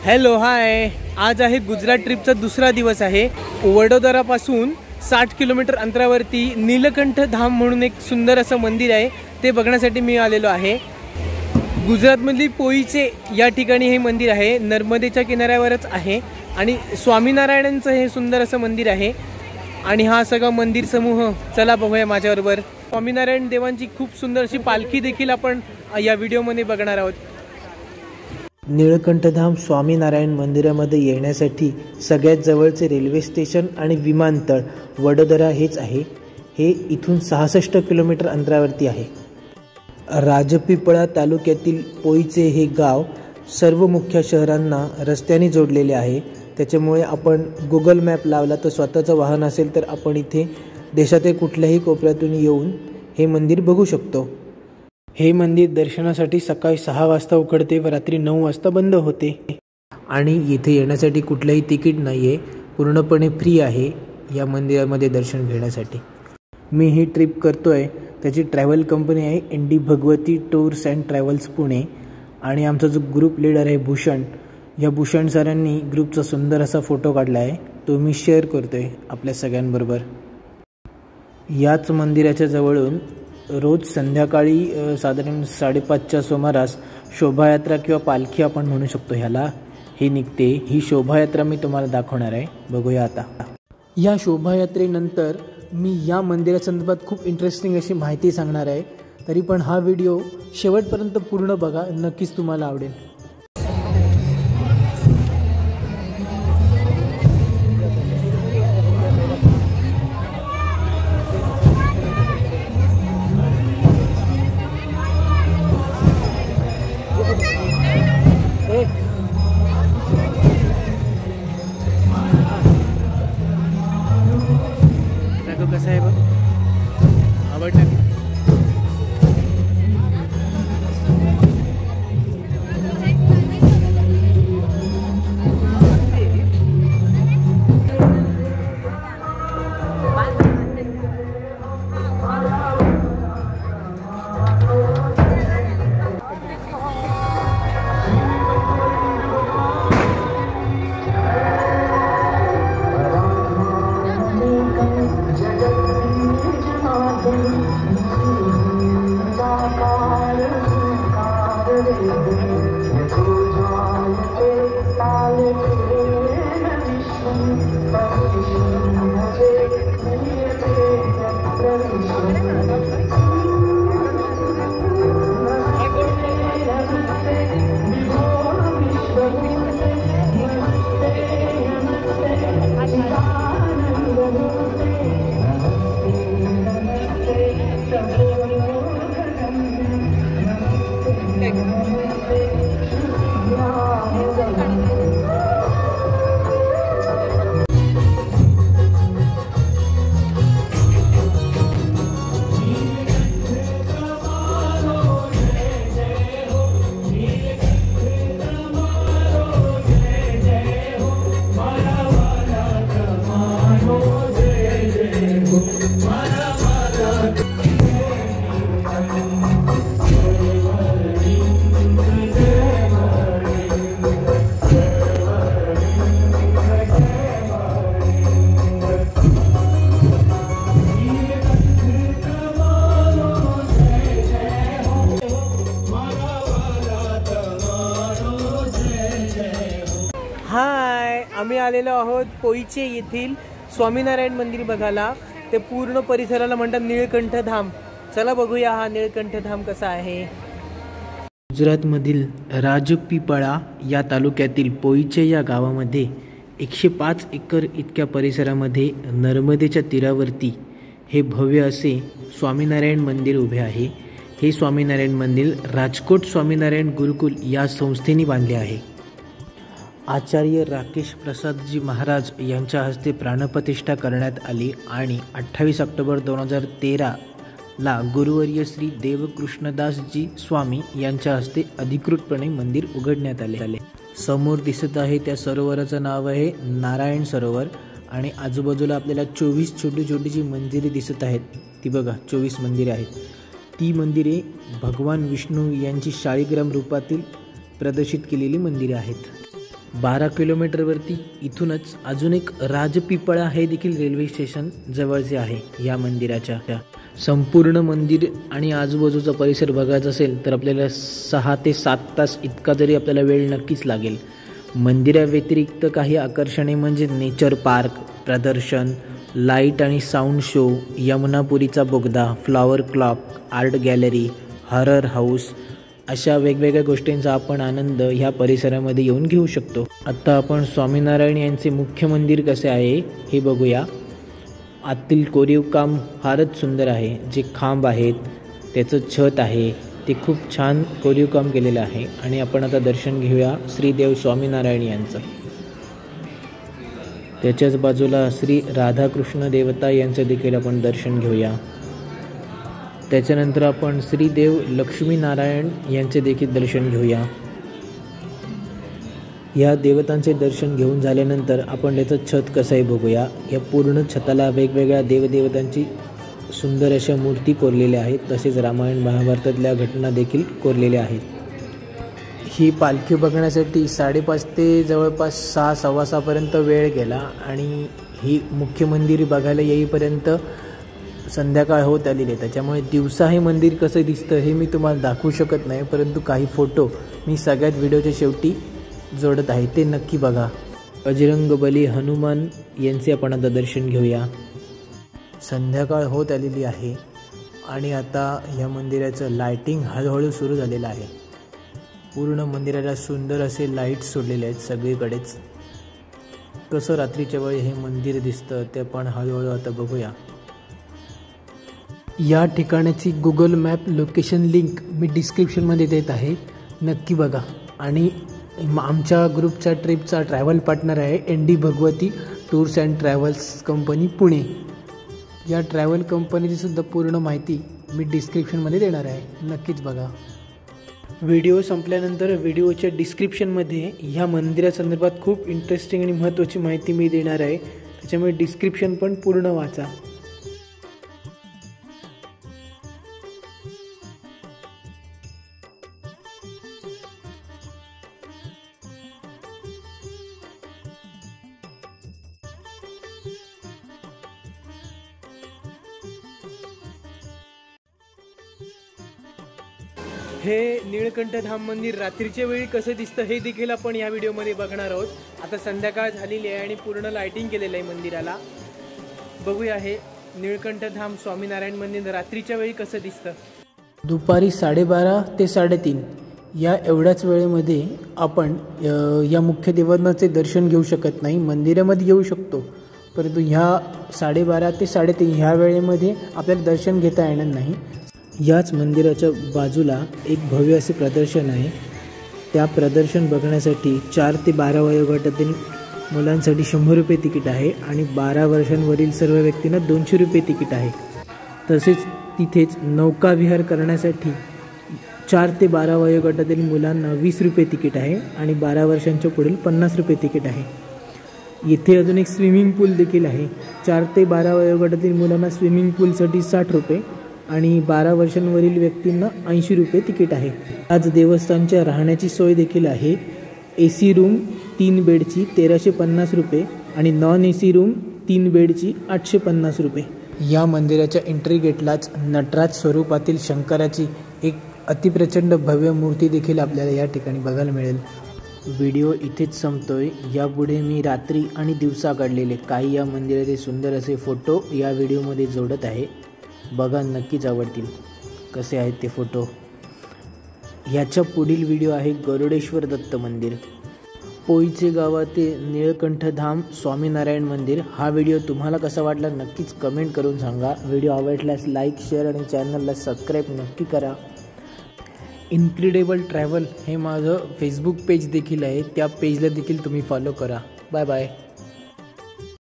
Hello hi, आज आहे गुजरात ट्रिपचा दुसरा दिवस आहे। वडोदरापासून 60 किलोमीटर अंतरावरती नीलकंठ धाम म्हणून एक सुंदर असं मंदिर आहे, ते बघण्यासाठी मी आलेलो आहे। गुजरातमधली पोईचे या ठिकाणी हे मंदिर आहे, नर्मदेच्या किनाऱ्यावरच आहे आणि स्वामीनारायणांचं हे सुंदर असं मंदिर आहे। आणि हा सगळा मंदिर समूह चला बघूया माझ्याबरोबर। स्वामीनारायण देवांची खूप सुंदर अशी पालखी देखील आपण या व्हिडिओमध्ये बघणार आहोत। नीलकंठधाम स्वामीनारायण मंदिरामध्ये येण्यासाठी सगळ्यात जवळचे रेल्वे स्टेशन आणि विमानतळ वडोदरा हेच आहे। हे इथून 66 किलोमीटर अंतरावरती आहे। राजपीपळा तालुक्यातील पोईचे हे गाव सर्व मुख्य शहरांना रस्त्याने जोडलेले आहे। त्याच्यामुळे आपण गुगल मॅप लावला तर स्वतःचं वाहन असेल तर आपण इथे देशातील कुठल्याही कोपऱ्यातून येऊन हे मंदिर बघू शकतो। हे मंदिर दर्शनासाठी सकाळी 6 वाजता उघडते व रात्री 9 वाजता बंद होते। आणि इथे येण्यासाठी कुठलंही तिकीट नाही आहे, पूर्णपणे फ्री आहे या मंदिरामध्ये दर्शन घेण्यासाठी। मी ही ट्रिप करतोय, त्याची ट्रॅव्हल कंपनी आहे इंडी Bhagwati tours and travels Pune. आणि आमचा जो ग्रुप लीडर आहे भूषण, या भूषण सरांनी ग्रुपचा सुंदर असा फोटो काढला आहे, तो मी शेअर करतोय आपल्या सगळ्यांबरोबर। याच मंदिराच्या जवळून रोज संध्याकाळी साधारण 5:30च्या सुमारास शोभायात्रा किंवा पालखी आपण म्हणू शकतो ह्याला, ही निघते। ही शोभायात्रा मी तुम्हाला दाखवणार आहे, बघूया आता। या शोभायात्रेनंतर मी या मंदिरासंदर्भात खूप इंटरेस्टिंग अशी माहिती सांगणार आहे, तरी पण हा व्हिडिओ शेवटपर्यंत पूर्ण बघा, नक्कीच तुम्हाला आवडेल। कसं आहे बघ, आवडलं? हाय, आम्ही आलेलो आहोत पोईचे येथील स्वामीनारायण मंदिर बघायला। ते पूर्ण परिसराला म्हणतात नीलकंठ धाम। चला बघूया हा नीलकंठ धाम कसा आहे। गुजरातमधील राजपीपळा या तालुक्यातील पोईचे या गावामध्ये 105 एकर इतक्या परिसरामध्ये नर्मदेच्या तीरावरती हे भव्य असे स्वामीनारायण मंदिर उभे आहे। हे स्वामीनारायण मंदिर राजकोट स्वामीनारायण गुरुकुल या संस्थेने बांधले आहे। आचार्य राकेश प्रसादजी महाराज यांच्या हस्ते प्राणप्रतिष्ठा करण्यात आली आणि 28 ऑक्टोबर 2013 ला गुरुवर्य श्री देवकृष्णदासजी स्वामी यांच्या हस्ते अधिकृतपणे मंदिर उघडण्यात आले। समोर दिसत आहे त्या सरोवराचं नाव आहे नारायण सरोवर आणि आजूबाजूला आपल्याला 24 छोटी छोटी जी मंदिरे दिसत आहेत, ती बघा 24 मंदिरे आहेत। ती मंदिरे भगवान विष्णू यांची शाळीग्राम रूपातील प्रदर्शित केलेली मंदिरे आहेत। 12 किलोमीटरवरती इथूनच अजून एक राजपिपळा हे देखील रेल्वे स्टेशन जवळचे आहे. या मंदिराच्या संपूर्ण मंदिर आणि आजूबाजूचा परिसर बघायचा असेल तर आपल्याला 6 ते 7 तास इतका जरी आपल्याला वेळ नक्कीच लागेल. मंदिराव्यतिरिक्त काही आकर्षणे म्हणजे नेचर पार्क, प्रदर्शन, लाईट आणि साऊंड शो, यमुनापुरीचा बोगदा, flower clock, art gallery, horror house अशा वेगवेगळ्या गोष्टींचा आपण आनंद ह्या परिसरामध्ये येऊन घेऊ शकतो. आता आपण स्वामीनारायण यांचे मुख्य मंदिर कसे आहे हे बघूया. आतील कोरीव काम फारच सुंदर आहे. जे खांब आहेत, त्याचं छत आहे, ते खूप छान कोरीव काम केलेलं आहे. आणि आपण आता दर्शन घेऊया श्रीदेव स्वामीनारायण यांचं. त्याच्याच बाजूला श्री राधाकृष्ण देवता यांचं देखील आपण दर्शन घेऊया. त्याच्यानंतर आपण श्रीदेव लक्ष्मीनारायण यांचे देखील दर्शन घेऊया. या देवतांचे दर्शन घेऊन झाल्यानंतर आपण त्याचं छत कसं आहे बघूया. या पूर्ण छताला वेगवेगळ्या देवदेवतांची सुंदर अशा मूर्ती कोरलेल्या आहेत. तसेच रामायण महाभारतातल्या घटना देखील कोरलेल्या आहेत. ही पालखी बघण्यासाठी 5:30 ते जवळपास 6, 6:15पर्यंत वेळ गेला. आणि ही मुख्य मंदिर बघायला येईपर्यंत संध्याकाळ होत आलेली आहे. त्याच्यामुळे दिवसा हे मंदिर कसं दिसतं हे मी तुम्हाला दाखवू शकत नाही, परंतु काही फोटो मी सगळ्यात व्हिडिओच्या शेवटी जोडत आहे, ते नक्की बघा. बजरंगबली हनुमान यांचे आपण आता दर्शन घेऊया. संध्याकाळ होत आलेली आहे आणि आता या मंदिराचं लायटिंग हळूहळू सुरू झालेलं आहे. पूर्ण मंदिराला सुंदर असे लाईट्स सोडलेले आहेत सगळीकडेच. कसं रात्रीच्या वेळी हे मंदिर दिसतं ते आपण हळूहळू आता बघूया. या ठिकाणाची गुगल मॅप लोकेशन लिंक मी डिस्क्रिप्शनमध्ये देत आहे, नक्की बघा. आणि आमच्या ग्रुपच्या ट्रिपचा ट्रॅव्हल पार्टनर आहे ND Bhagwati tours and travels company Pune. या ट्रॅव्हल कंपनीची सुद्धा पूर्ण माहिती मी डिस्क्रिप्शनमध्ये देणार आहे, नक्कीच बघा. व्हिडिओ संपल्यानंतर व्हिडिओच्या डिस्क्रिप्शनमध्ये ह्या मंदिरासंदर्भात खूप इंटरेस्टिंग आणि महत्त्वाची माहिती मी देणार आहे, त्याच्यामुळे डिस्क्रिप्शन पण पूर्ण वाचा. हे नीळकंठधाम मंदिर रात्रीच्या वेळी कसं दिसतं हे देखील आपण या व्हिडिओमध्ये बघणार आहोत. आता संध्याकाळ झालेली आहे आणि पूर्ण लाइटिंग केलेलं आहे मंदिराला. बघूया हे नीळकंठधाम स्वामीनारायण मंदिर रात्रीच्या वेळी कसं दिसतं. दुपारी 12:30 ते 3:30 या एवढ्याच वेळेमध्ये आपण या मुख्य देवांचे दर्शन घेऊ शकत नाही. मंदिरामध्ये येऊ शकतो, परंतु ह्या 12:30 ते 3:30 ह्या वेळेमध्ये आपल्याला दर्शन घेता येणार नाही. याच मंदिराच्या बाजूला एक भव्य असे प्रदर्शन आहे. त्या प्रदर्शन बघण्यासाठी 4 ते 12 वयोगटातील मुलांसाठी 100 रुपये तिकीट आहे आणि 12 वर्षांवरील सर्व व्यक्तींना 200 रुपये तिकीट आहे. तसेच तिथेच नौका विहार करण्यासाठी 4 ते 12 वयोगटातील मुलांना 20 रुपये तिकीट आहे आणि 12 वर्षांच्या पुढील 50 रुपये तिकीट आहे. येथे अजून एक स्विमिंग पूल देखील आहे. 4 ते 12 वयोगटातील मुलांना स्विमिंग पूलसाठी 60 रुपये आणि 12 वर्षांवरील व्यक्तींना 80 रुपये तिकीट आहे. आज देवस्थानच्या राहण्याची सोय देखील आहे. AC रूम 3 बेडची 1350 रुपये आणि नॉन AC रूम 3 बेडची 850 रुपये. या मंदिराच्या एंट्री गेटलाच नटराज स्वरूपातील शंकराची एक अतिप्रचंड भव्य मूर्ती देखील आपल्याला या ठिकाणी बघायला मिळेल. व्हिडिओ इथेच संपतोय. यापुढे मी रात्री आणि दिवसा काढलेले काही या मंदिराचे सुंदर असे फोटो या व्हिडिओमध्ये जोडत आहे. बघा, नक्कीच आवडतील. कसे आहेत ते फोटो. ह्याच्या पुढील व्हिडिओ आहे गरुडेश्वर दत्त मंदिर, पोईचे गावाते नीळकंठधाम स्वामीनारायण मंदिर. हा व्हिडिओ तुम्हाला कसा वाटला नक्कीच कमेंट करून सांगा. व्हिडिओ आवडल्यास लाईक, शेअर आणि चॅनलला सबस्क्राईब नक्की करा. इनक्रेडिबल ट्रॅव्हल हे माझं फेसबुक पेज देखील आहे, त्या पेजला देखील तुम्ही फॉलो करा. Bye bye.